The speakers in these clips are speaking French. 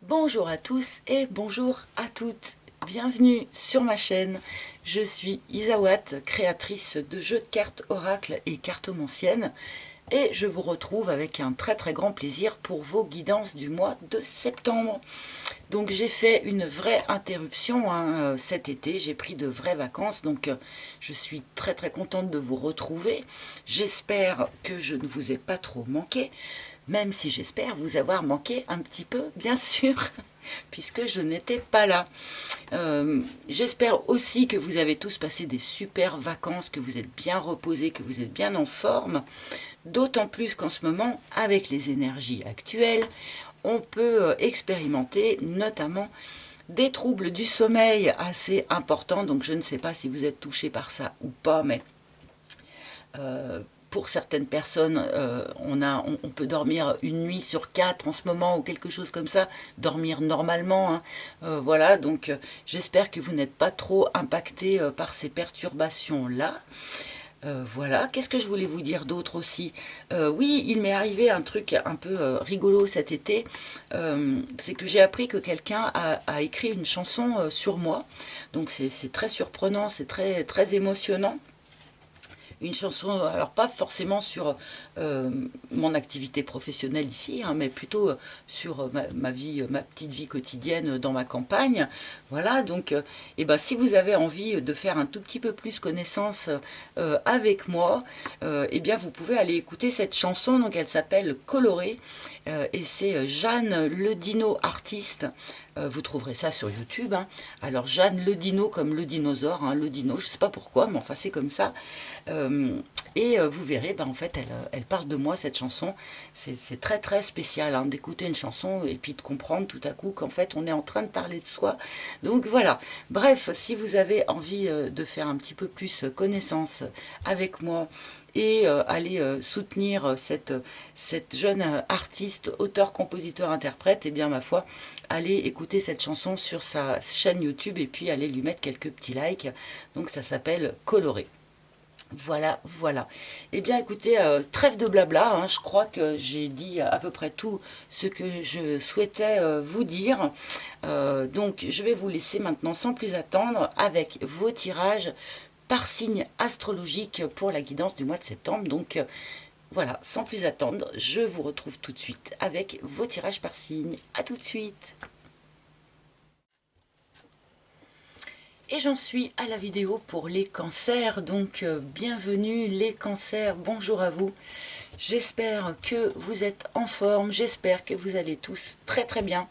Bonjour à tous et bonjour à toutes. Bienvenue sur ma chaîne. Je suis Isawat, créatrice de jeux de cartes oracle et cartomancienne, et je vous retrouve avec un très grand plaisir pour vos guidances du mois de septembre. Donc j'ai fait une vraie interruption cet été, j'ai pris de vraies vacances, donc je suis très contente de vous retrouver. J'espère que je ne vous ai pas trop manqué, même si j'espère vous avoir manqué un petit peu, bien sûr, puisque je n'étais pas là. J'espère aussi que vous avez tous passé des super vacances, que vous êtes bien reposés, que vous êtes bien en forme, d'autant plus qu'en ce moment, avec les énergies actuelles, on peut expérimenter notamment des troubles du sommeil assez importants, donc je ne sais pas si vous êtes touché par ça ou pas, mais pour certaines personnes, on peut dormir une nuit sur 4 en ce moment ou quelque chose comme ça, dormir normalement. Voilà, donc j'espère que vous n'êtes pas trop impacté par ces perturbations-là. Voilà, qu'est-ce que je voulais vous dire d'autre aussi? Oui, il m'est arrivé un truc un peu rigolo cet été, c'est que j'ai appris que quelqu'un a écrit une chanson sur moi, donc c'est très surprenant, c'est très émotionnant. Une chanson, alors pas forcément sur mon activité professionnelle ici, mais plutôt sur ma vie, ma petite vie quotidienne dans ma campagne. Voilà, donc et ben, si vous avez envie de faire un tout petit peu plus connaissance avec moi, eh bien vous pouvez aller écouter cette chanson, donc elle s'appelle Coloré, et c'est Jeanne Le Dino artiste. Vous trouverez ça sur YouTube. Alors Jeanne Le Dino comme le dinosaure, le dino, je ne sais pas pourquoi, mais enfin c'est comme ça. Et vous verrez, en fait, elle parle de moi, cette chanson. C'est très spécial d'écouter une chanson et puis de comprendre tout à coup qu'en fait, on est en train de parler de soi. Donc voilà. Bref, si vous avez envie de faire un petit peu plus connaissance avec moi et aller soutenir cette jeune artiste, auteur, compositeur, interprète, et bien ma foi, allez écouter cette chanson sur sa chaîne YouTube et puis allez lui mettre quelques petits likes. Donc ça s'appelle Coloré. Voilà. Eh bien, écoutez, trêve de blabla, je crois que j'ai dit à peu près tout ce que je souhaitais vous dire. Donc, je vais vous laisser maintenant sans plus attendre avec vos tirages par signe astrologique pour la guidance du mois de septembre. Donc, voilà, sans plus attendre, je vous retrouve tout de suite avec vos tirages par signe. À tout de suite. Et j'en suis à la vidéo pour les cancers, donc bienvenue les cancers, bonjour à vous. J'espère que vous êtes en forme, j'espère que vous allez tous très bien.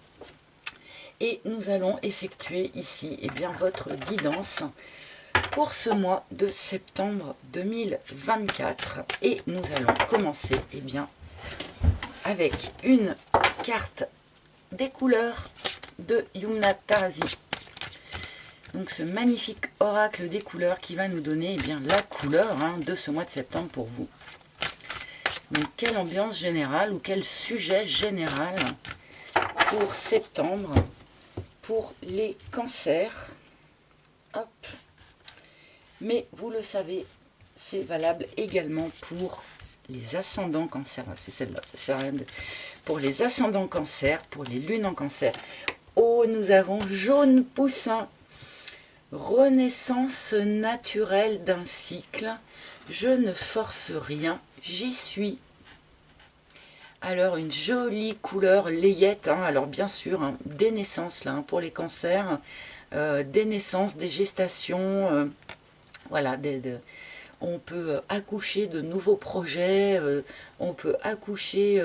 Et nous allons effectuer ici votre guidance pour ce mois de septembre 2024. Et nous allons commencer avec une carte des couleurs de Yumna Tarazi. Donc ce magnifique oracle des couleurs qui va nous donner la couleur de ce mois de septembre pour vous. Donc quelle ambiance générale ou quel sujet général pour septembre pour les cancers. Hop. Mais vous le savez, c'est valable également pour les ascendants cancer. C'est celle-là, ça sert à rien de... Pour les ascendants cancer, pour les lunes en cancer. Oh, nous avons jaune poussin. Renaissance naturelle d'un cycle. Je ne force rien, j'y suis. Alors une jolie couleur layette, alors bien sûr, des naissances là, pour les cancers, des naissances, des gestations, voilà, on peut accoucher de nouveaux projets, on peut accoucher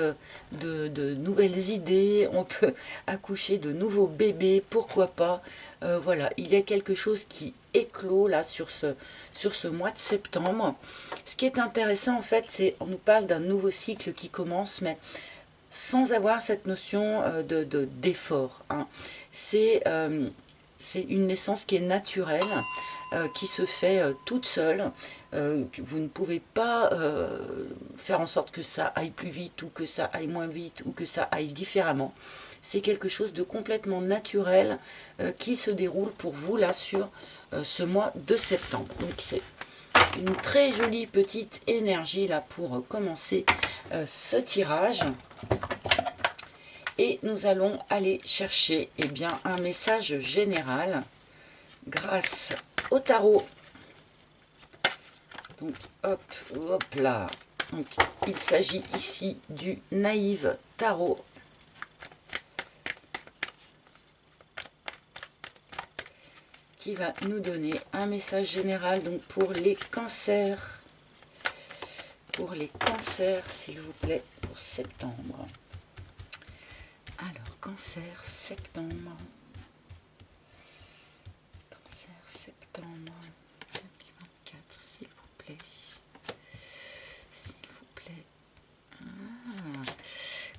de nouvelles idées, on peut accoucher de nouveaux bébés, pourquoi pas. Voilà, il y a quelque chose qui éclot là sur ce mois de septembre. Ce qui est intéressant en fait, c'est on nous parle d'un nouveau cycle qui commence, mais sans avoir cette notion d'effort. C'est une naissance qui est naturelle, qui se fait toute seule. Vous ne pouvez pas faire en sorte que ça aille plus vite ou que ça aille moins vite ou que ça aille différemment. C'est quelque chose de complètement naturel qui se déroule pour vous là sur ce mois de septembre. Donc c'est une très jolie petite énergie là pour commencer ce tirage. Et nous allons aller chercher eh bien, un message général grâce au tarot. Donc hop, hop là. Donc, il s'agit ici du Naïve Tarot. Qui va nous donner un message général donc pour les cancers. Pour les cancers, s'il vous plaît, pour septembre. Alors, cancer, septembre. Cancer, septembre 2024, s'il vous plaît. S'il vous plaît. Ah,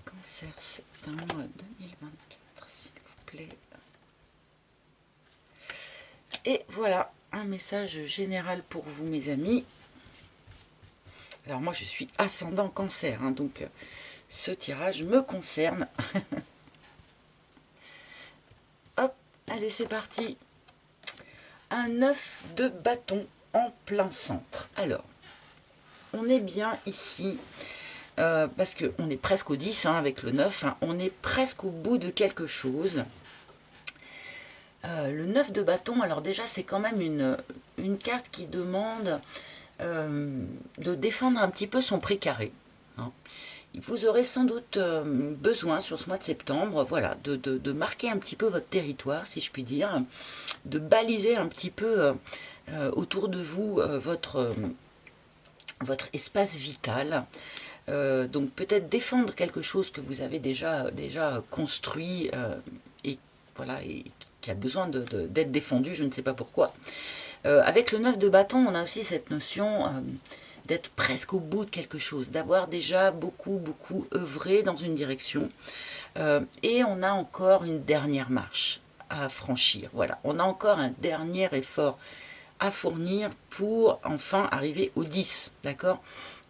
cancer, septembre 2024, s'il vous plaît. Et voilà, un message général pour vous, mes amis. Alors moi, je suis ascendant cancer, hein, donc ce tirage me concerne. Hop, allez, c'est parti. Un 9 de bâton en plein centre. Alors, on est bien ici, parce qu'on est presque au 10, hein, avec le 9, hein, on est presque au bout de quelque chose. Le 9 de bâton, alors déjà, c'est quand même une carte qui demande de défendre un petit peu son précaré. Hein. Vous aurez sans doute besoin sur ce mois de septembre, voilà, de marquer un petit peu votre territoire, si je puis dire, de baliser un petit peu autour de vous votre espace vital. Donc peut-être défendre quelque chose que vous avez déjà construit et voilà, et qui a besoin d'être défendu, je ne sais pas pourquoi. Avec le 9 de bâton, on a aussi cette notion d'être presque au bout de quelque chose, d'avoir déjà beaucoup œuvré dans une direction. Et on a encore une dernière marche à franchir. Voilà, on a encore un dernier effort à fournir pour enfin arriver au 10, d'accord?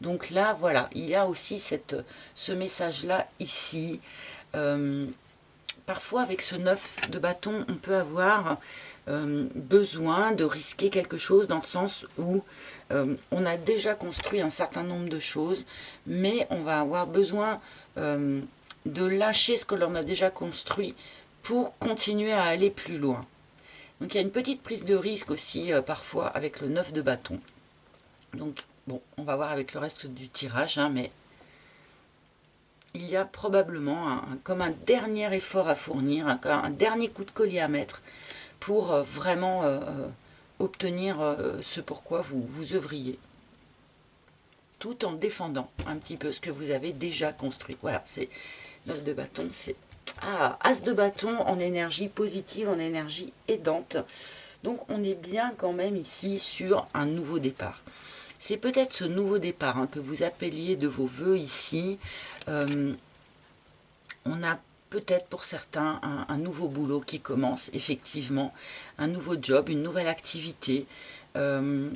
Donc là, voilà, il y a aussi ce message-là ici. Parfois, avec ce 9 de bâton, on peut avoir besoin de risquer quelque chose dans le sens où on a déjà construit un certain nombre de choses, mais on va avoir besoin de lâcher ce que l'on a déjà construit pour continuer à aller plus loin. Donc il y a une petite prise de risque aussi parfois avec le 9 de bâton. Donc bon, on va voir avec le reste du tirage, hein, mais il y a probablement comme un dernier effort à fournir, un dernier coup de collier à mettre pour vraiment obtenir ce pourquoi vous œuvriez. Tout en défendant un petit peu ce que vous avez déjà construit. Voilà, c'est 9 de bâton, c'est As de bâton en énergie positive, en énergie aidante. Donc on est bien quand même ici sur un nouveau départ. C'est peut-être ce nouveau départ hein, que vous appeliez de vos voeux ici. On a peut-être pour certains un nouveau boulot qui commence, effectivement, un nouveau job, une nouvelle activité, un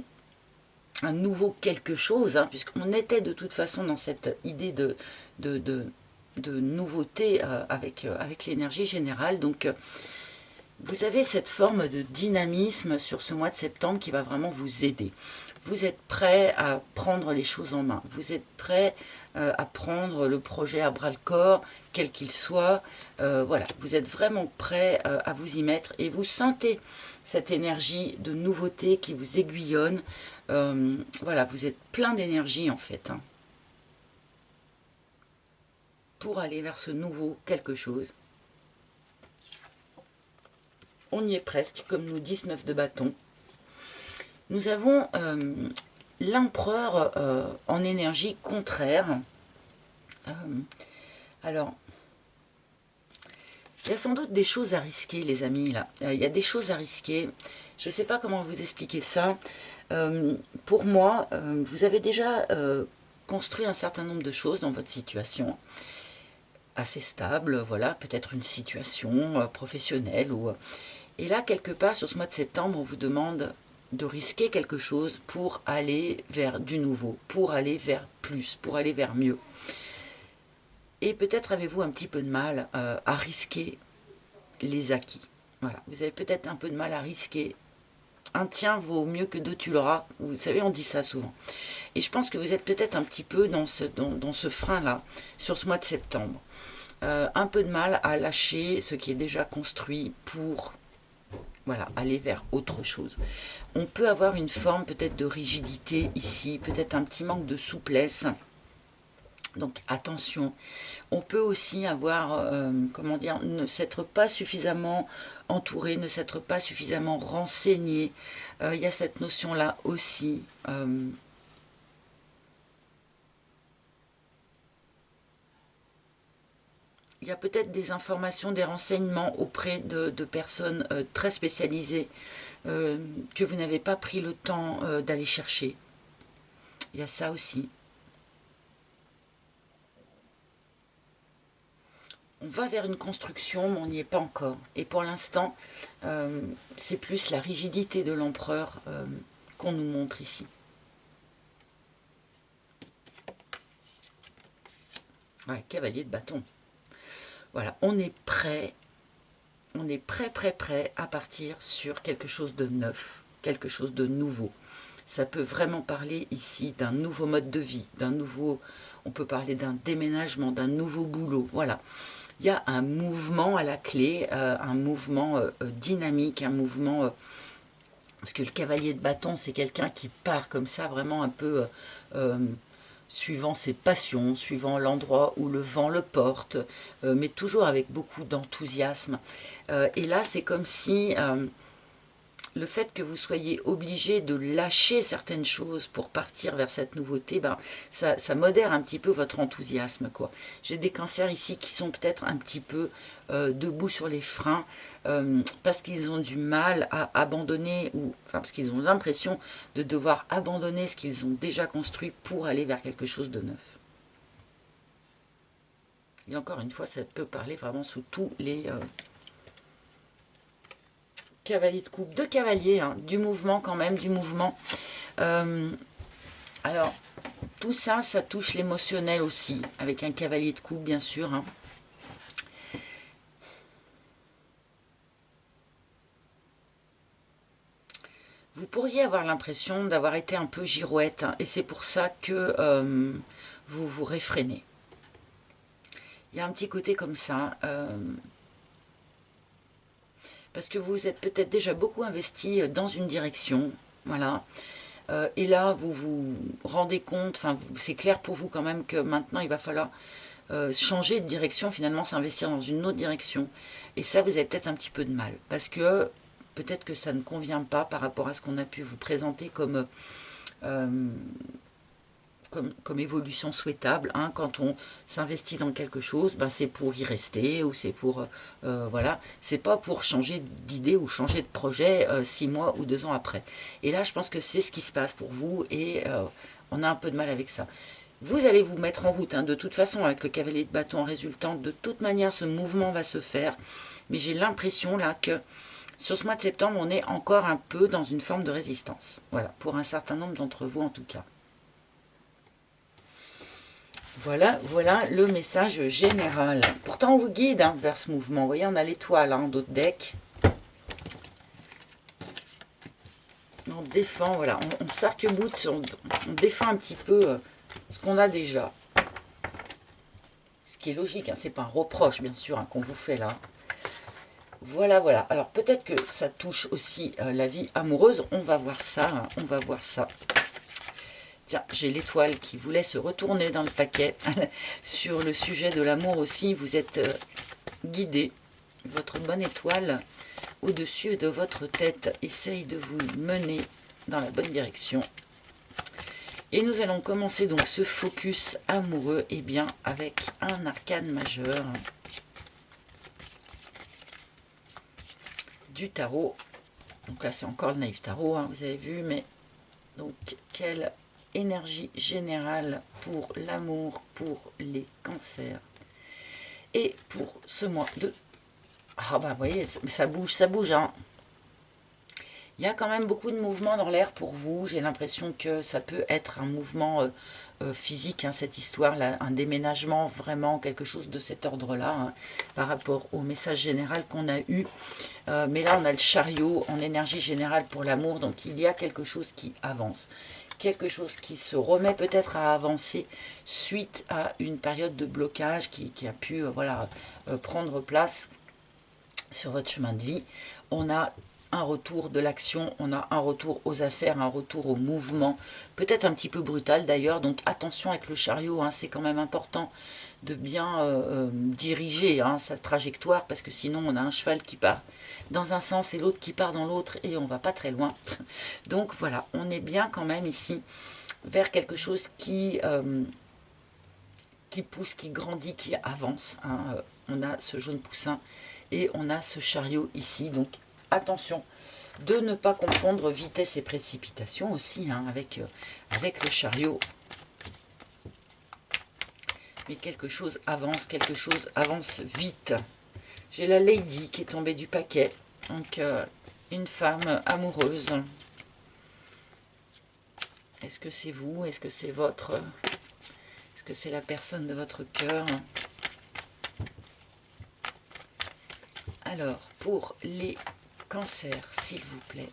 nouveau quelque chose, hein, puisqu'on était de toute façon dans cette idée de nouveauté avec l'énergie générale. Donc vous avez cette forme de dynamisme sur ce mois de septembre qui va vraiment vous aider. Vous êtes prêt à prendre les choses en main. Vous êtes prêt à prendre le projet à bras-le-corps, quel qu'il soit. Voilà, vous êtes vraiment prêt à vous y mettre et vous sentez cette énergie de nouveauté qui vous aiguillonne. Voilà, vous êtes plein d'énergie en fait. Hein, pour aller vers ce nouveau quelque chose. On y est presque, comme nous 19 de bâton. Nous avons l'empereur en énergie contraire. Alors, il y a sans doute des choses à risquer, les amis, là. Il y a des choses à risquer. Je ne sais pas comment vous expliquer ça. Pour moi, vous avez déjà construit un certain nombre de choses dans votre situation. Assez stable, voilà, peut-être une situation professionnelle. Et là, quelque part, sur ce mois de septembre, on vous demande de risquer quelque chose pour aller vers du nouveau, pour aller vers plus, pour aller vers mieux. Et peut-être avez-vous un petit peu de mal à risquer les acquis. Voilà, vous avez peut-être un peu de mal à risquer. Un tien vaut mieux que deux tu l'auras. Vous savez, on dit ça souvent. Et je pense que vous êtes peut-être un petit peu dans ce frein-là, sur ce mois de septembre. un peu de mal à lâcher ce qui est déjà construit pour, voilà, aller vers autre chose. On peut avoir une forme peut-être de rigidité ici, peut-être un petit manque de souplesse. Donc attention, on peut aussi avoir, comment dire, ne s'être pas suffisamment entouré, ne s'être pas suffisamment renseigné. Il y a cette notion-là aussi. Il y a peut-être des informations, des renseignements auprès de personnes très spécialisées que vous n'avez pas pris le temps d'aller chercher. Il y a ça aussi. On va vers une construction, mais on n'y est pas encore. Et pour l'instant, c'est plus la rigidité de l'empereur qu'on nous montre ici. Ouais, cavalier de bâton. Voilà, on est prêt à partir sur quelque chose de neuf, quelque chose de nouveau. Ça peut vraiment parler ici d'un nouveau mode de vie, d'un nouveau, on peut parler d'un déménagement, d'un nouveau boulot, voilà. Il y a un mouvement à la clé, un mouvement dynamique, un mouvement... parce que le cavalier de bâton, c'est quelqu'un qui part comme ça, vraiment un peu... suivant ses passions, suivant l'endroit où le vent le porte, mais toujours avec beaucoup d'enthousiasme. Et là, c'est comme si le fait que vous soyez obligé de lâcher certaines choses pour partir vers cette nouveauté, ben, ça modère un petit peu votre enthousiasme, quoi. J'ai des cancers ici qui sont peut-être un petit peu debout sur les freins parce qu'ils ont du mal à abandonner, ou enfin parce qu'ils ont l'impression de devoir abandonner ce qu'ils ont déjà construit pour aller vers quelque chose de neuf. Et encore une fois, ça peut parler vraiment sous tous les... cavalier de coupe, deux cavaliers, hein, du mouvement quand même, du mouvement. Alors, tout ça, ça touche l'émotionnel aussi, avec un cavalier de coupe, bien sûr. Hein. Vous pourriez avoir l'impression d'avoir été un peu girouette, hein, et c'est pour ça que vous vous réfrénez. Il y a un petit côté comme ça. Parce que vous êtes peut-être déjà beaucoup investi dans une direction, voilà. Et là, vous vous rendez compte, enfin, c'est clair pour vous quand même que maintenant, il va falloir changer de direction, finalement, s'investir dans une autre direction. Et ça, vous avez peut-être un petit peu de mal, parce que peut-être que ça ne convient pas par rapport à ce qu'on a pu vous présenter comme évolution souhaitable, hein. Quand on s'investit dans quelque chose, ben c'est pour y rester, ou c'est pour voilà, c'est pas pour changer d'idée ou changer de projet 6 mois ou 2 ans après. Et là, je pense que c'est ce qui se passe pour vous, et on a un peu de mal avec ça. Vous allez vous mettre en route, hein, de toute façon, avec le cavalier de bâton en résultant. De toute manière, ce mouvement va se faire, mais j'ai l'impression là que sur ce mois de septembre, on est encore un peu dans une forme de résistance. Voilà, pour un certain nombre d'entre vous en tout cas. Voilà, voilà le message général. Pourtant, on vous guide hein, vers ce mouvement. Vous voyez, on a l'étoile en d'autres decks. On défend, voilà, on s'arc-boute, on défend un petit peu ce qu'on a déjà. Ce qui est logique, hein, c'est pas un reproche, bien sûr, hein, qu'on vous fait là. Voilà, voilà. Alors, peut-être que ça touche aussi la vie amoureuse. On va voir ça, hein, on va voir ça. Tiens, j'ai l'étoile qui voulait se retourner dans le paquet. Sur le sujet de l'amour aussi, vous êtes guidé. Votre bonne étoile au-dessus de votre tête essaye de vous mener dans la bonne direction. Et nous allons commencer donc ce focus amoureux, et bien avec un arcane majeur du tarot. Donc là, c'est encore le naïf tarot, hein, vous avez vu, mais donc quelle énergie générale pour l'amour, pour les cancers et pour ce mois de... Ah bah vous voyez, ça bouge, hein. Il y a quand même beaucoup de mouvements dans l'air pour vous. J'ai l'impression que ça peut être un mouvement physique, hein, cette histoire-là, un déménagement, vraiment quelque chose de cet ordre-là, hein, par rapport au message général qu'on a eu. Mais là, on a le chariot en énergie générale pour l'amour, donc il y a quelque chose qui avance. quelque chose qui se remet peut-être à avancer suite à une période de blocage qui a pu voilà, prendre place sur votre chemin de vie. On a un retour de l'action, on a un retour aux affaires, un retour au mouvement, peut-être un petit peu brutal d'ailleurs, donc attention avec le chariot, hein, c'est quand même important de bien diriger sa trajectoire, parce que sinon on a un cheval qui part dans un sens et l'autre qui part dans l'autre et on va pas très loin. Donc voilà, on est bien quand même ici vers quelque chose qui pousse, qui grandit, qui avance, hein. On a ce jaune poussin et on a ce chariot ici, donc attention de ne pas confondre vitesse et précipitation aussi, hein, avec le chariot. Mais quelque chose avance vite. J'ai la Lady qui est tombée du paquet, donc une femme amoureuse. Est-ce que c'est vous? Est-ce que c'est votre... Est-ce que c'est la personne de votre cœur? Alors, pour les cancers, s'il vous plaît.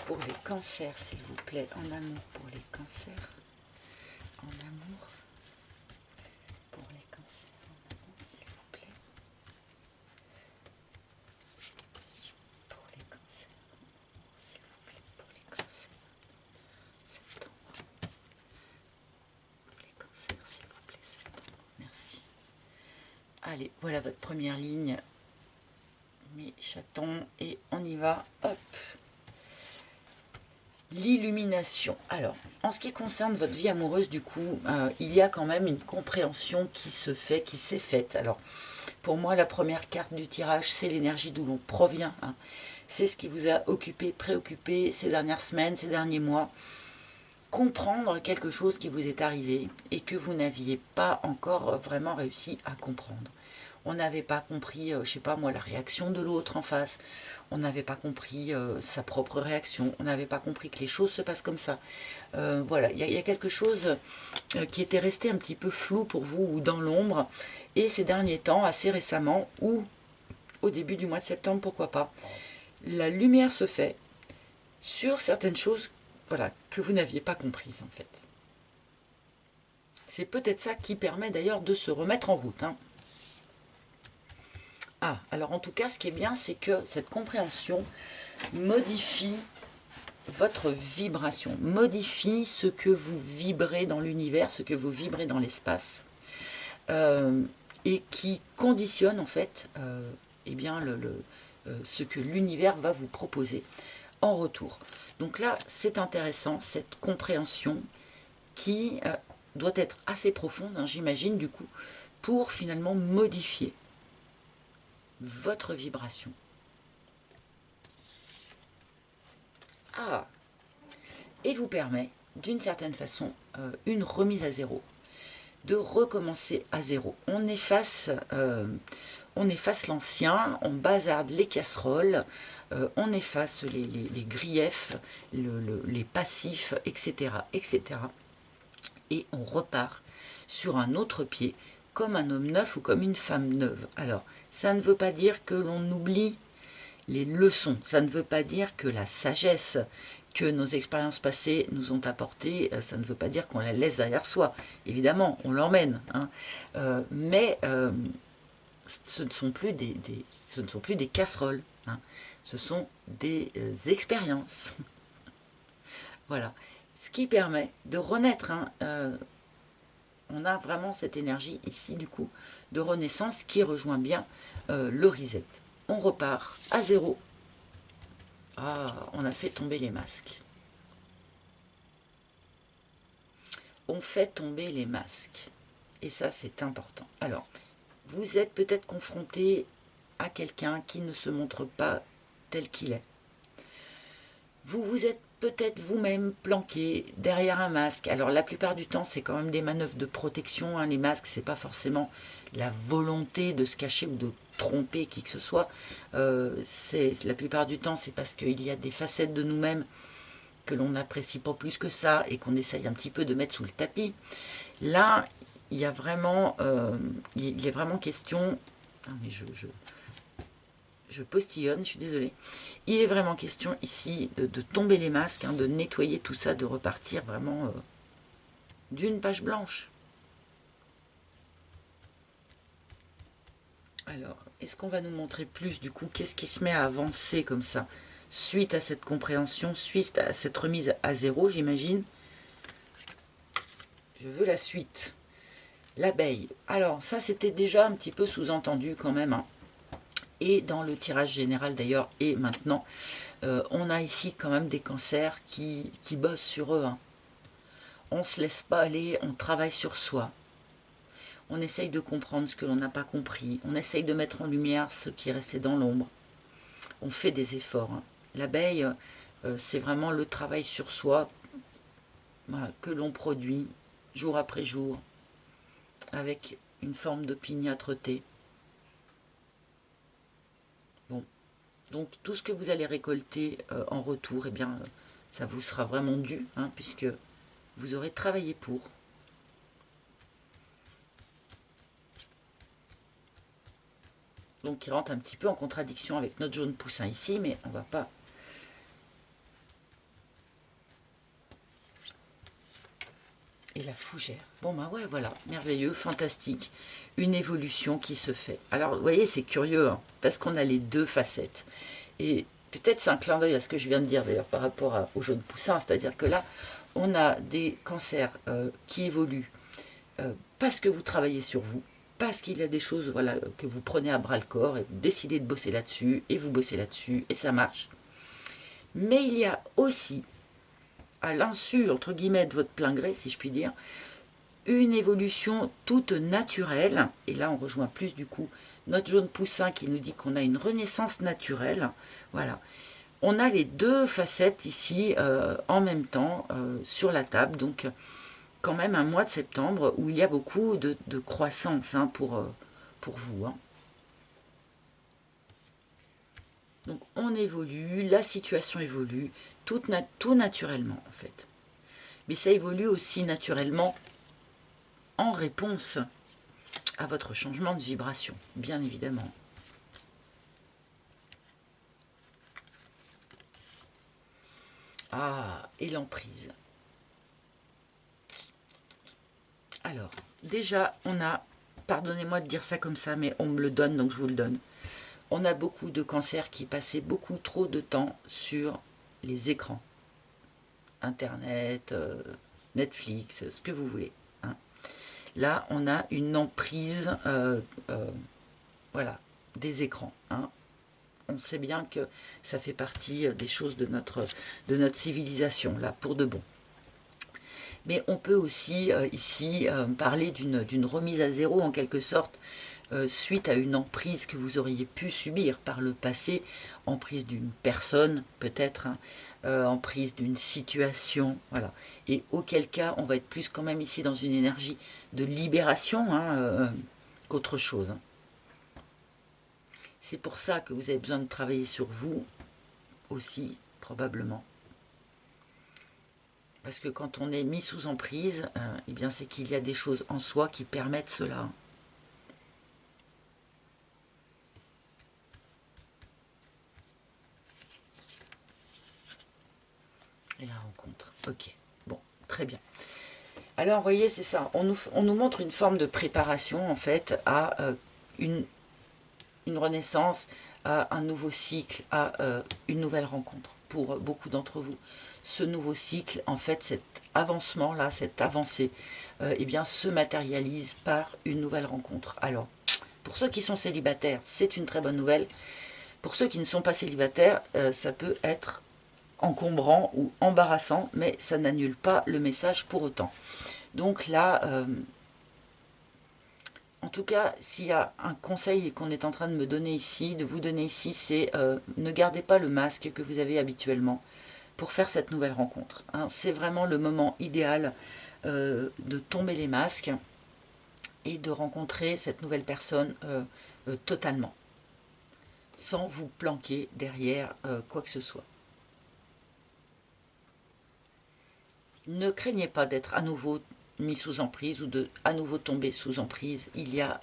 Pour les cancers, s'il vous plaît. En amour, pour les cancers. En amour. Pour les cancers, en amour, s'il vous plaît. Pour les cancers, en amour, s'il vous plaît. Pour les cancers. Septembre. Pour les cancers, s'il vous plaît. Septembre. Merci. Allez, voilà votre première ligne. Mes chatons, et on y va. Hop. L'illumination. Alors, en ce qui concerne votre vie amoureuse, du coup, il y a quand même une compréhension qui se fait, qui s'est faite. Alors, pour moi, la première carte du tirage, c'est l'énergie d'où l'on provient, hein. C'est ce qui vous a occupé, préoccupé ces dernières semaines, ces derniers mois. Comprendre quelque chose qui vous est arrivé et que vous n'aviez pas encore vraiment réussi à comprendre. On n'avait pas compris, je sais pas moi, la réaction de l'autre en face. On n'avait pas compris sa propre réaction. On n'avait pas compris que les choses se passent comme ça. Voilà, il y a quelque chose qui était resté un petit peu flou pour vous ou dans l'ombre. Et ces derniers temps, assez récemment, ou au début du mois de septembre, pourquoi pas, la lumière se fait sur certaines choses, voilà, que vous n'aviez pas comprises en fait. C'est peut-être ça qui permet d'ailleurs de se remettre en route, hein. Ah, alors en tout cas, ce qui est bien, c'est que cette compréhension modifie votre vibration, modifie ce que vous vibrez dans l'univers, ce que vous vibrez dans l'espace, et qui conditionne en fait eh bien, ce que l'univers va vous proposer en retour. Donc là, c'est intéressant, cette compréhension qui doit être assez profonde, hein, j'imagine, du coup, pour finalement modifier votre vibration. Ah, et vous permet, d'une certaine façon, une remise à zéro, de recommencer à zéro. On efface l'ancien, on bazarde les casseroles, on efface les griefs, les passifs, etc., etc. Et on repart sur un autre pied, comme un homme neuf ou comme une femme neuve. Alors, ça ne veut pas dire que l'on oublie les leçons, ça ne veut pas dire que la sagesse que nos expériences passées nous ont apportée, ça ne veut pas dire qu'on la laisse derrière soi. Évidemment, on l'emmène, hein. Mais ce ne sont plus des casseroles, hein. Ce sont des expériences. Voilà. Ce qui permet de renaître, hein, on a vraiment cette énergie ici, du coup, de renaissance qui rejoint bien le reset. On repart à zéro. Ah, on a fait tomber les masques. On fait tomber les masques. Et ça, c'est important. Alors, vous êtes peut-être confronté à quelqu'un qui ne se montre pas tel qu'il est. Vous vous êtes peut-être vous-même planqué derrière un masque. Alors la plupart du temps, c'est quand même des manœuvres de protection, hein. Les masques, c'est pas forcément la volonté de se cacher ou de tromper qui que ce soit. La plupart du temps, c'est parce qu'il y a des facettes de nous-mêmes que l'on n'apprécie pas plus que ça et qu'on essaye un petit peu de mettre sous le tapis. Là, il est vraiment question... Ah, mais je postillonne, je suis désolée. Il est vraiment question ici de tomber les masques, hein, de nettoyer tout ça, de repartir vraiment d'une page blanche. Alors, est-ce qu'on va nous montrer plus du coup? Qu'est-ce qui se met à avancer comme ça? Suite à cette compréhension, suite à cette remise à zéro, j'imagine. Je veux la suite. L'abeille. Alors, ça, c'était déjà un petit peu sous-entendu quand même. Hein. Et dans le tirage général d'ailleurs, et maintenant, on a ici quand même des cancers qui bossent sur eux. Hein. On ne se laisse pas aller, on travaille sur soi. On essaye de comprendre ce que l'on n'a pas compris. On essaye de mettre en lumière ce qui est resté dans l'ombre. On fait des efforts. Hein. L'abeille, c'est vraiment le travail sur soi, voilà, que l'on produit jour après jour, avec une forme d'opiniâtreté. Bon. Donc tout ce que vous allez récolter en retour, eh bien, ça vous sera vraiment dû, hein, puisque vous aurez travaillé pour. Donc qui rentre un petit peu en contradiction avec notre jaune poussin ici, mais on va pas... Et la fougère. Bon ben ouais, voilà, merveilleux, fantastique. Une évolution qui se fait. Alors, vous voyez, c'est curieux, hein, parce qu'on a les deux facettes. Et peut-être c'est un clin d'œil à ce que je viens de dire d'ailleurs par rapport au jaune poussin, c'est-à-dire que là, on a des cancers qui évoluent parce que vous travaillez sur vous, parce qu'il y a des choses voilà, que vous prenez à bras le corps et vous décidez de bosser là-dessus, et vous bossez là-dessus, et ça marche. Mais il y a aussi, à l'insu, entre guillemets, de votre plein gré, si je puis dire, une évolution toute naturelle, et là on rejoint plus du coup notre jaune poussin qui nous dit qu'on a une renaissance naturelle, voilà. On a les deux facettes ici en même temps sur la table, donc quand même un mois de septembre où il y a beaucoup de croissance hein, pour vous. Hein. Donc on évolue, la situation évolue, tout naturellement en fait. Mais ça évolue aussi naturellement en réponse à votre changement de vibration, bien évidemment. Ah, et l'emprise. Alors, déjà, on a, pardonnez-moi de dire ça comme ça, mais on me le donne, donc je vous le donne. On a beaucoup de cancers qui passaient beaucoup trop de temps sur les écrans. Internet, Netflix, ce que vous voulez. Hein. Là, on a une emprise, voilà, des écrans. Hein. On sait bien que ça fait partie des choses de notre civilisation, là, pour de bon. Mais on peut aussi ici parler d'une remise à zéro en quelque sorte suite à une emprise que vous auriez pu subir par le passé, emprise d'une personne peut-être, hein, emprise d'une situation, voilà. Et auquel cas on va être plus quand même ici dans une énergie de libération hein, qu'autre chose. Hein. C'est pour ça que vous avez besoin de travailler sur vous aussi, probablement. Parce que quand on est mis sous emprise, eh bien c'est qu'il y a des choses en soi qui permettent cela. Et la rencontre. Ok, bon, très bien. Alors, vous voyez, c'est ça. On nous montre une forme de préparation, en fait, à une renaissance, à un nouveau cycle, à une nouvelle rencontre pour beaucoup d'entre vous. Ce nouveau cycle, en fait, cet avancement-là, cette avancée, eh bien, se matérialise par une nouvelle rencontre. Alors, pour ceux qui sont célibataires, c'est une très bonne nouvelle. Pour ceux qui ne sont pas célibataires, ça peut être encombrant ou embarrassant, mais ça n'annule pas le message pour autant. Donc là, en tout cas, s'il y a un conseil qu'on est en train de me donner ici, de vous donner ici, c'est ne gardez pas le masque que vous avez habituellement pour faire cette nouvelle rencontre. Hein. C'est vraiment le moment idéal de tomber les masques et de rencontrer cette nouvelle personne totalement, sans vous planquer derrière quoi que ce soit. Ne craignez pas d'être à nouveau mis sous emprise ou de à nouveau tomber sous emprise. Il y a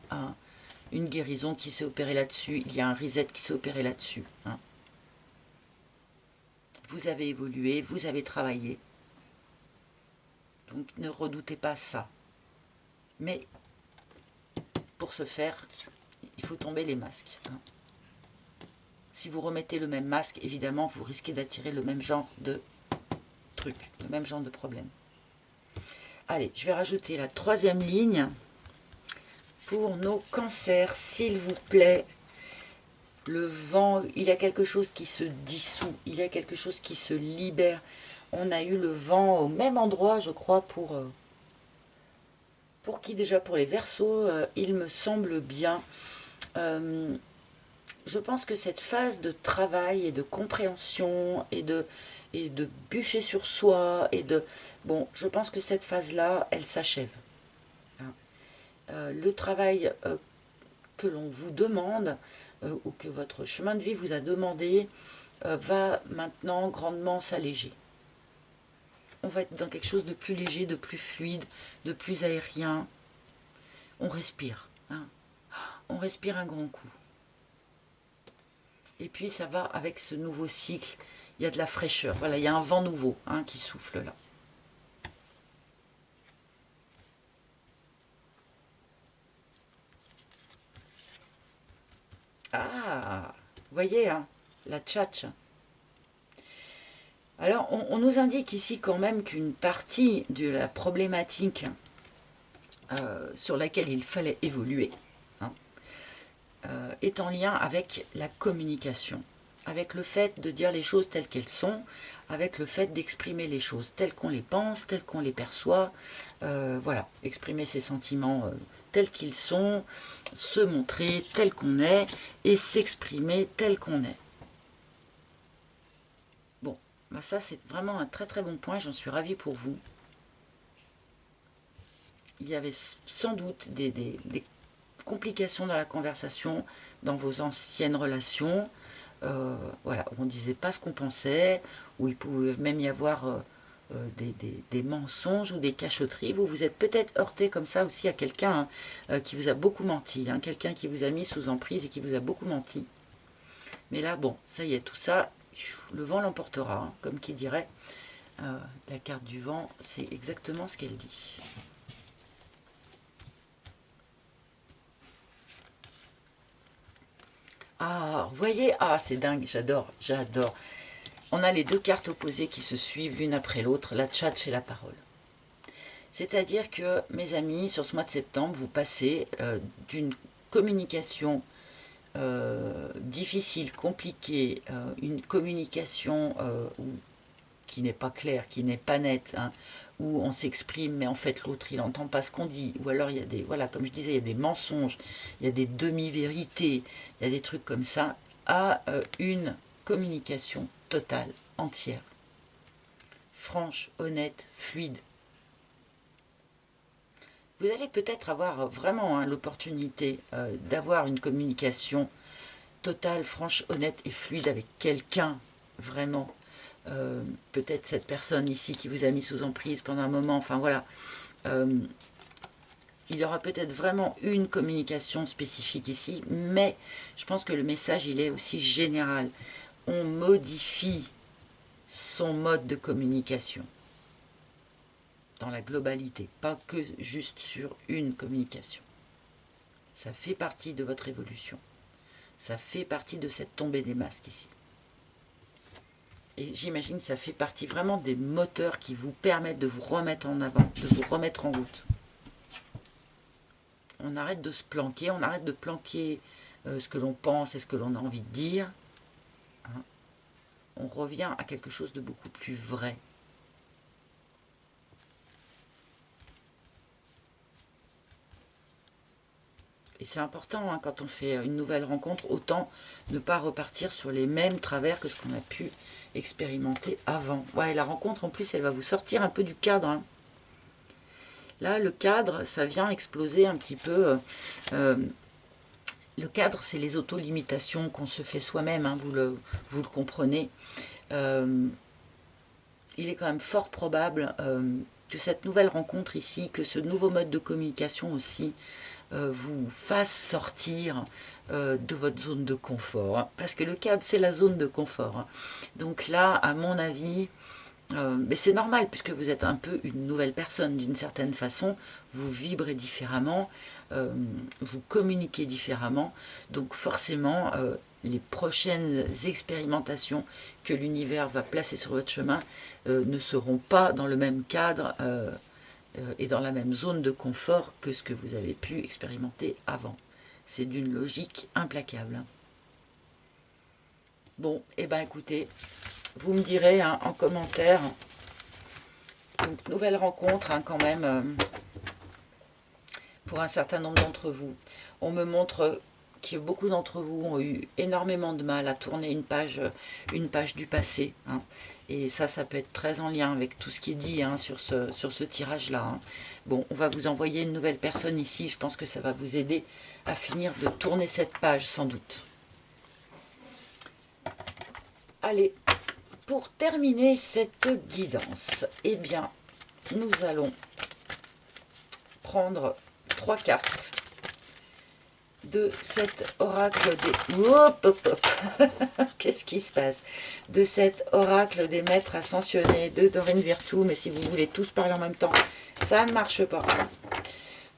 une guérison qui s'est opérée là-dessus, il y a un reset qui s'est opéré là-dessus. Hein. Vous avez évolué, vous avez travaillé. Donc ne redoutez pas ça. Mais pour ce faire, il faut tomber les masques. Hein. Si vous remettez le même masque, évidemment, vous risquez d'attirer le même genre de truc, le même genre de problème. Allez, je vais rajouter la 3e ligne pour nos cancers, s'il vous plaît. Le vent, il y a quelque chose qui se dissout, il y a quelque chose qui se libère. On a eu le vent au même endroit, je crois, pour qui déjà? Pour les Verseaux, il me semble bien. Je pense que cette phase de travail et de compréhension et de bûcher sur soi bon, je pense que cette phase-là, elle s'achève. Hein. Le travail que l'on vous demande ou que votre chemin de vie vous a demandé va maintenant grandement s'alléger. On va être dans quelque chose de plus léger, de plus fluide, de plus aérien. On respire. Hein. On respire un grand coup. Et puis ça va avec ce nouveau cycle. Il y a de la fraîcheur. Voilà, il y a un vent nouveau qui souffle là. Ah, vous voyez, hein, la tchatche. Alors, on nous indique ici quand même qu'une partie de la problématique sur laquelle il fallait évoluer est en lien avec la communication, avec le fait de dire les choses telles qu'elles sont, avec le fait d'exprimer les choses telles qu'on les pense, telles qu'on les perçoit, voilà, exprimer ses sentiments tels qu'ils sont, se montrer tel qu'on est et s'exprimer tel qu'on est. Bon, bah ça c'est vraiment un très très bon point, j'en suis ravie pour vous. Il y avait sans doute des complications dans la conversation, dans vos anciennes relations. Voilà, on ne disait pas ce qu'on pensait, où il pouvait même y avoir des mensonges ou des cachotteries. Vous vous êtes peut-être heurté comme ça aussi à quelqu'un qui vous a beaucoup menti, quelqu'un qui vous a mis sous emprise et qui vous a beaucoup menti. Mais là, bon, ça y est, tout ça, le vent l'emportera, comme qui dirait. La carte du vent, c'est exactement ce qu'elle dit. Ah, vous voyez, ah, c'est dingue, j'adore, j'adore. On a les deux cartes opposées qui se suivent l'une après l'autre, la tchatche et la parole. C'est-à-dire que, mes amis, sur ce mois de septembre, vous passez d'une communication difficile, compliquée, une communication qui n'est pas claire, qui n'est pas nette, où on s'exprime, mais en fait l'autre il n'entend pas ce qu'on dit, ou alors il y a des, voilà, comme je disais, il y a des mensonges, il y a des demi-vérités, il y a des trucs comme ça, à une communication totale, entière, franche, honnête, fluide. Vous allez peut-être avoir vraiment l'opportunité d'avoir une communication totale, franche, honnête et fluide avec quelqu'un, vraiment. Peut-être cette personne ici qui vous a mis sous emprise pendant un moment, enfin voilà. Il y aura peut-être vraiment une communication spécifique ici, mais je pense que le message, il est aussi général. On modifie son mode de communication dans la globalité, pas que juste sur une communication. Ça fait partie de votre évolution. Ça fait partie de cette tombée des masques ici. Et j'imagine que ça fait partie vraiment des moteurs qui vous permettent de vous remettre en avant, de vous remettre en route. On arrête de se planquer, on arrête de planquer ce que l'on pense et ce que l'on a envie de dire. On revient à quelque chose de beaucoup plus vrai. Et c'est important, quand on fait une nouvelle rencontre, autant ne pas repartir sur les mêmes travers que ce qu'on a pu expérimenter avant. Ouais, la rencontre, en plus, elle va vous sortir un peu du cadre. Là, le cadre, ça vient exploser un petit peu. Le cadre, c'est les auto-limitations qu'on se fait soi-même, vous le comprenez. Il est quand même fort probable que cette nouvelle rencontre ici, que ce nouveau mode de communication aussi, vous fasse sortir de votre zone de confort, hein, parce que le cadre, c'est la zone de confort, hein. Donc là, à mon avis, mais c'est normal, puisque vous êtes un peu une nouvelle personne, d'une certaine façon, vous vibrez différemment, vous communiquez différemment, donc forcément, les prochaines expérimentations que l'univers va placer sur votre chemin ne seront pas dans le même cadre et dans la même zone de confort que ce que vous avez pu expérimenter avant. C'est d'une logique implacable. Bon, et ben écoutez, vous me direz hein, en commentaire. Donc, nouvelle rencontre hein, quand même pour un certain nombre d'entre vous. On me montre que beaucoup d'entre vous ont eu énormément de mal à tourner une page du passé. Hein. Et ça peut être très en lien avec tout ce qui est dit hein, sur ce tirage-là. Hein. Bon, on va vous envoyer une nouvelle personne ici. Je pense que ça va vous aider à finir de tourner cette page, sans doute. Allez, pour terminer cette guidance, eh bien, nous allons prendre 3 cartes de cet oracle des... Hop, hop, hop. Qu'est-ce qui se passe? De cet oracle des maîtres ascensionnés de Doreen Virtue, mais si vous voulez tous parler en même temps, ça ne marche pas.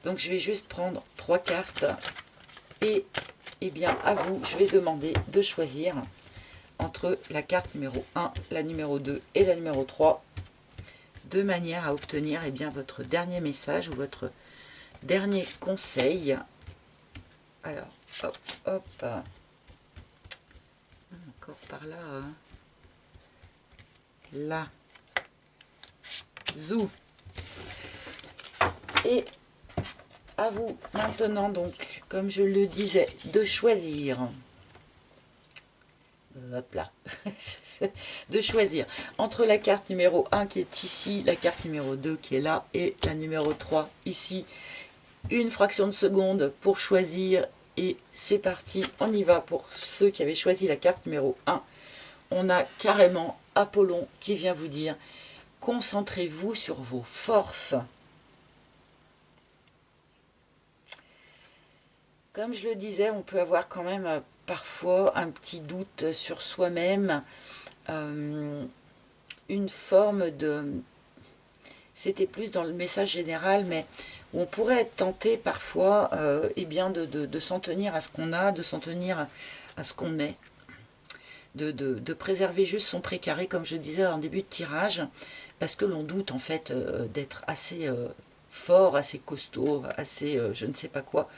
Donc je vais juste prendre 3 cartes et, eh bien, à vous, je vais demander de choisir entre la carte numéro 1, la numéro 2 et la numéro 3, de manière à obtenir eh bien, votre dernier message ou votre dernier conseil. Alors, hop, hop. Encore par là. Hein. Là. Zou. Et à vous maintenant, donc, comme je le disais, de choisir. Hop là. De choisir entre la carte numéro 1 qui est ici, la carte numéro 2 qui est là et la numéro 3 ici. Une fraction de seconde pour choisir et c'est parti, on y va. Pour ceux qui avaient choisi la carte numéro 1, on a carrément Apollon qui vient vous dire concentrez-vous sur vos forces. Comme je le disais, on peut avoir quand même parfois un petit doute sur soi-même, une forme de... C'était plus dans le message général, mais où on pourrait être tenté parfois eh bien de s'en tenir à ce qu'on a, de s'en tenir à ce qu'on est, de préserver juste son précaré, comme je disais en début de tirage, parce que l'on doute en fait d'être assez fort, assez costaud, assez je ne sais pas quoi,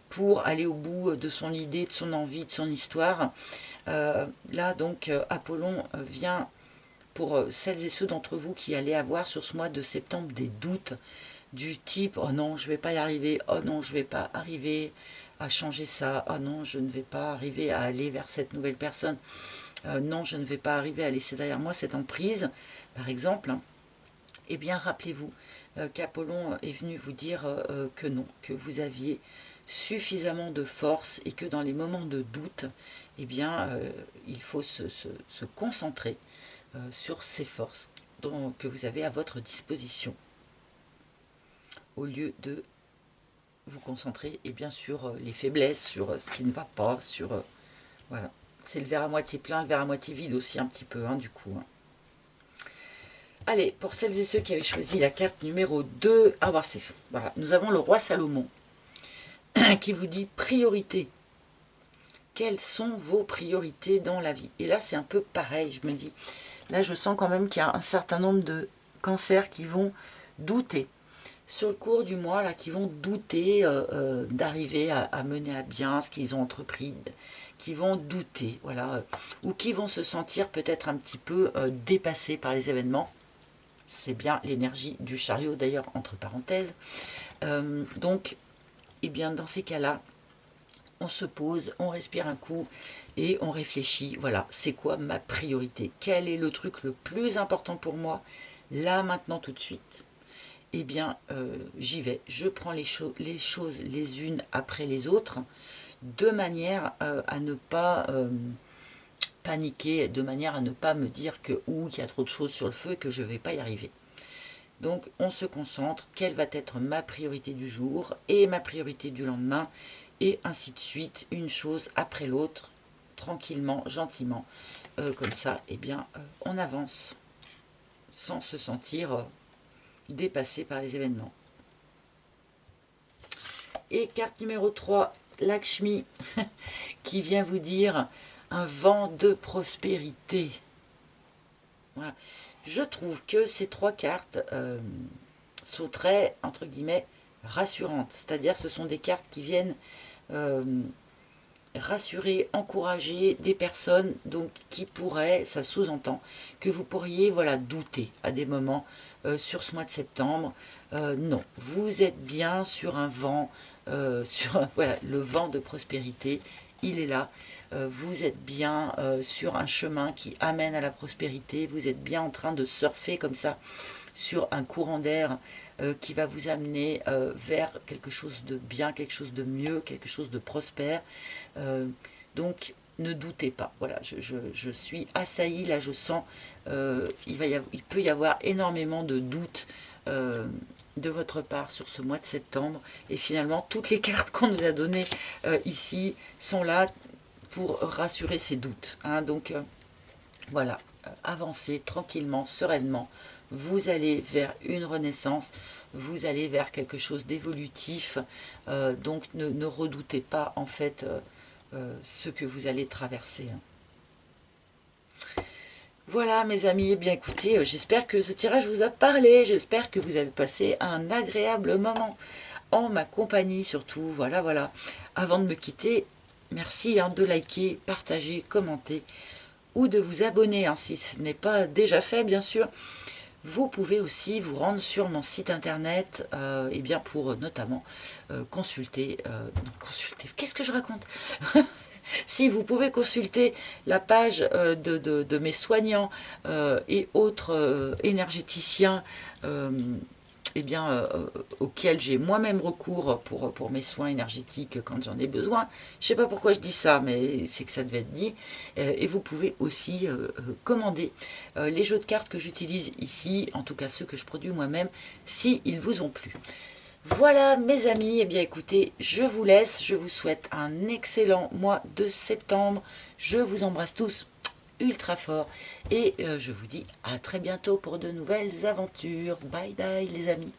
pour aller au bout de son idée, de son envie, de son histoire. Là donc Apollon vient pour celles et ceux d'entre vous qui allaient avoir sur ce mois de septembre des doutes du type « Oh non, je ne vais pas y arriver. Oh non, je ne vais pas arriver à changer ça. Oh non, je ne vais pas arriver à aller vers cette nouvelle personne. Non, je ne vais pas arriver à laisser derrière moi cette emprise. » Par exemple, hein, eh bien, rappelez-vous qu'Apollon est venu vous dire que non, que vous aviez suffisamment de force et que dans les moments de doute, eh bien, il faut se concentrer sur ces forces que vous avez à votre disposition, au lieu de vous concentrer et bien sur les faiblesses, sur ce qui ne va pas, sur... voilà. C'est le verre à moitié plein, le verre à moitié vide aussi un petit peu, hein, du coup. Hein. Allez, pour celles et ceux qui avaient choisi la carte numéro 2, ah bah c'est... Voilà, nous avons le roi Salomon qui vous dit priorité. Quelles sont vos priorités dans la vie? Et là, c'est un peu pareil, je me dis... Là, je sens quand même qu'il y a un certain nombre de cancers qui vont douter. Sur le cours du mois, là, qui vont douter d'arriver à mener à bien ce qu'ils ont entrepris, qui vont douter, voilà, ou qui vont se sentir peut-être un petit peu dépassés par les événements. C'est bien l'énergie du chariot, d'ailleurs, entre parenthèses. Donc, eh bien, dans ces cas-là, on se pose, on respire un coup et on réfléchit, voilà, c'est quoi ma priorité? Quel est le truc le plus important pour moi, là, maintenant, tout de suite? Eh bien, j'y vais, je prends les choses les unes après les autres, de manière à ne pas paniquer, de manière à ne pas me dire que qu'il y a trop de choses sur le feu et que je ne vais pas y arriver. Donc on se concentre, quelle va être ma priorité du jour et ma priorité du lendemain, et ainsi de suite, une chose après l'autre, tranquillement, gentiment. Comme ça, eh bien, on avance sans se sentir dépassé par les événements. Et carte numéro 3, Lakshmi, qui vient vous dire un vent de prospérité. Voilà. Je trouve que ces 3 cartes sont très, entre guillemets, rassurantes. C'est-à-dire ce sont des cartes qui viennent rassurer, encourager des personnes donc qui pourraient, ça sous-entend, que vous pourriez voilà, douter à des moments sur ce mois de septembre. Non, vous êtes bien sur un vent, voilà, le vent de prospérité, il est là. Vous êtes bien sur un chemin qui amène à la prospérité, vous êtes bien en train de surfer comme ça sur un courant d'air qui va vous amener vers quelque chose de bien, quelque chose de mieux, quelque chose de prospère. Donc ne doutez pas, voilà, je suis assaillie, là je sens, il peut y avoir énormément de doutes de votre part sur ce mois de septembre, et finalement toutes les cartes qu'on nous a données ici sont là pour rassurer ces doutes, hein. Donc voilà, avancez tranquillement, sereinement, vous allez vers une renaissance, vous allez vers quelque chose d'évolutif, donc ne redoutez pas en fait ce que vous allez traverser. Voilà mes amis, eh bien écoutez, j'espère que ce tirage vous a parlé, j'espère que vous avez passé un agréable moment en ma compagnie surtout, voilà, voilà. Avant de me quitter, merci de liker, partager, commenter, ou de vous abonner, si ce n'est pas déjà fait bien sûr. Vous pouvez aussi vous rendre sur mon site internet et bien pour notamment consulter, qu'est-ce que je raconte? Si vous pouvez consulter la page de mes soignants et autres énergéticiens eh bien, auxquels j'ai moi-même recours pour mes soins énergétiques quand j'en ai besoin. Je ne sais pas pourquoi je dis ça, mais c'est que ça devait être dit. Et vous pouvez aussi commander les jeux de cartes que j'utilise ici, en tout cas ceux que je produis moi-même, si ils vous ont plu. Voilà mes amis, eh bien écoutez, je vous laisse, je vous souhaite un excellent mois de septembre. Je vous embrasse tous ultra fort et je vous dis à très bientôt pour de nouvelles aventures. Bye bye les amis.